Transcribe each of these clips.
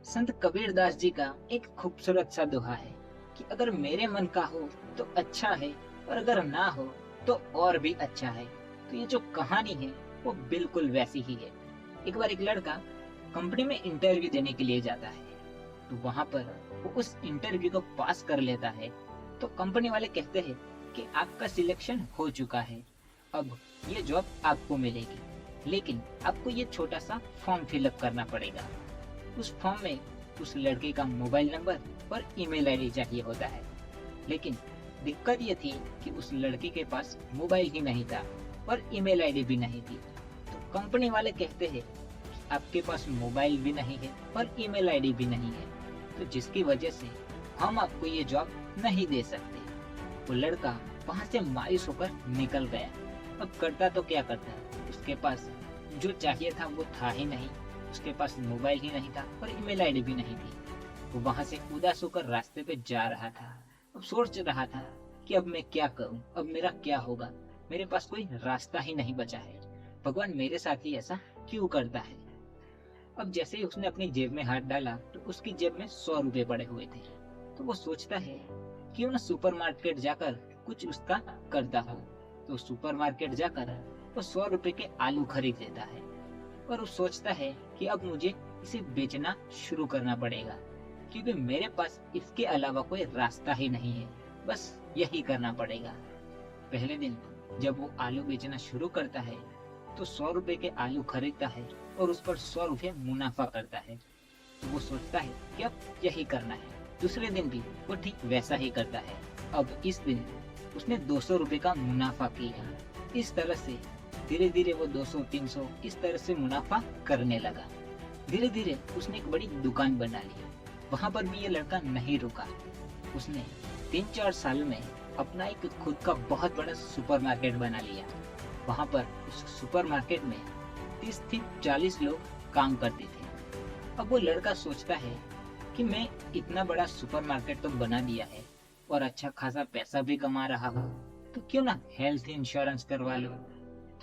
संत कबीरदास जी का एक खूबसूरत सा दोहा है कि अगर मेरे मन का हो तो अच्छा है, और अगर ना हो तो और भी अच्छा है। तो ये जो कहानी है वो बिल्कुल वैसी ही है। एक बार एक लड़का कंपनी में इंटरव्यू देने के लिए जाता है। तो वहां पर वो उस इंटरव्यू को पास कर लेता है। तो कंपनी वाले कहते हैं कि आपका सिलेक्शन हो चुका है, अब ये जॉब आपको मिलेगी, लेकिन आपको ये छोटा सा फॉर्म फिलअप करना पड़ेगा। उस फॉर्म में उस लड़के का मोबाइल नंबर और ईमेल आईडी चाहिए होता है। लेकिन दिक्कत ये थी कि उस लड़के के पास मोबाइल ही नहीं था और ईमेल आईडी भी नहीं थी। तो कंपनी वाले कहते हैं कि आपके पास मोबाइल भी नहीं है और ईमेल आईडी भी नहीं है, तो जिसकी वजह से हम आपको ये जॉब नहीं दे सकते। वो लड़का वहां से मायूस होकर निकल गया। अब करता तो क्या करता, उसके पास जो चाहिए था वो था ही नहीं। उसके पास मोबाइल ही नहीं था और ईमेल आईडी भी नहीं थी। वो वहां से उदास होकर रास्ते पे जा रहा था। अब सोच रहा था कि अब मैं क्या करूं, अब मेरा क्या होगा। मेरे पास कोई रास्ता ही नहीं बचा है। भगवान मेरे साथ ही ऐसा क्यों करता है। अब जैसे ही उसने अपनी जेब में हाथ डाला तो उसकी जेब में 100 रुपए पड़े हुए थे। तो वो सोचता है क्यों ना सुपरमार्केट जाकर कुछ उसका करता हो। तो सुपरमार्केट जाकर वो 100 रुपए के आलू खरीद लेता है और वो सोचता है कि अब मुझे इसे बेचना शुरू करना पड़ेगा, क्योंकि मेरे पास इसके अलावा कोई रास्ता ही नहीं है। बस यही करना पड़ेगा। पहले दिन जब वो आलू बेचना शुरू करता है तो 100 रुपए के आलू खरीदता है और उस पर 100 रुपए मुनाफा करता है। तो वो सोचता है कि अब यही करना है। दूसरे दिन भी वो ठीक वैसा ही करता है। अब इस दिन उसने 200 रुपए का मुनाफा किया। इस तरह से धीरे धीरे वो 200-300 इस तरह से मुनाफा करने लगा। धीरे धीरे उसने एक बड़ी दुकान बना ली। वहां पर भी ये लड़का नहीं रुका। उसने 3-4 साल में अपना एक खुद का बहुत बड़ा सुपरमार्केट बना लिया। वहां पर उस सुपरमार्केट में 30 से 40 लोग काम करते थे। अब वो लड़का सोचता है कि मैं इतना बड़ा सुपरमार्केट तो बना दिया है और अच्छा खासा पैसा भी कमा रहा हूँ, तो क्यों ना हेल्थ इंश्योरेंस करवा लो।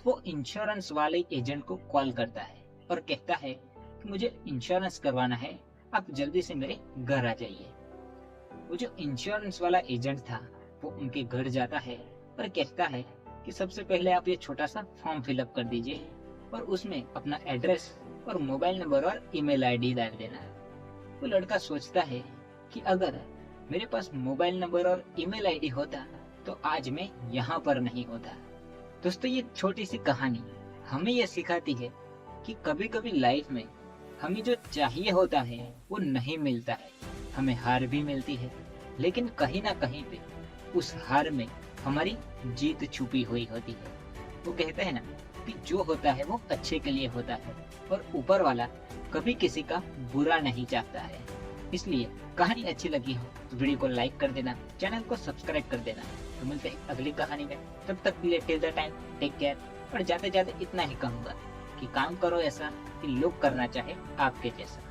वो इंश्योरेंस वाले एजेंट को कॉल करता है और कहता है कि मुझे इंश्योरेंस करवाना है, आप जल्दी से मेरे घर आ जाइए। वो जो इंश्योरेंस वाला एजेंट था वो उनके घर जाता है और कहता है कि सबसे पहले आप ये छोटा सा फॉर्म फिलअप कर दीजिए और उसमें अपना एड्रेस और मोबाइल नंबर और ईमेल आईडी डाल देना। वो लड़का सोचता है कि अगर मेरे पास मोबाइल नंबर और ईमेल आईडी होता तो आज मैं यहाँ पर नहीं होता। दोस्तों, ये छोटी सी कहानी हमें यह सिखाती है कि कभी कभी लाइफ में हमें जो चाहिए होता है वो नहीं मिलता है। हमें हार भी मिलती है, लेकिन कहीं ना कहीं पे उस हार में हमारी जीत छुपी हुई होती है। वो कहते हैं ना कि जो होता है वो अच्छे के लिए होता है और ऊपर वाला कभी किसी का बुरा नहीं चाहता है। इसलिए कहानी अच्छी लगी हो तो वीडियो को लाइक कर देना, चैनल को सब्सक्राइब कर देना। तो मिलते हैं अगली कहानी में। तब तक के लिए till the time take care. और जाते जाते इतना ही कहूंगा कि काम करो ऐसा कि लोग करना चाहे आपके जैसा।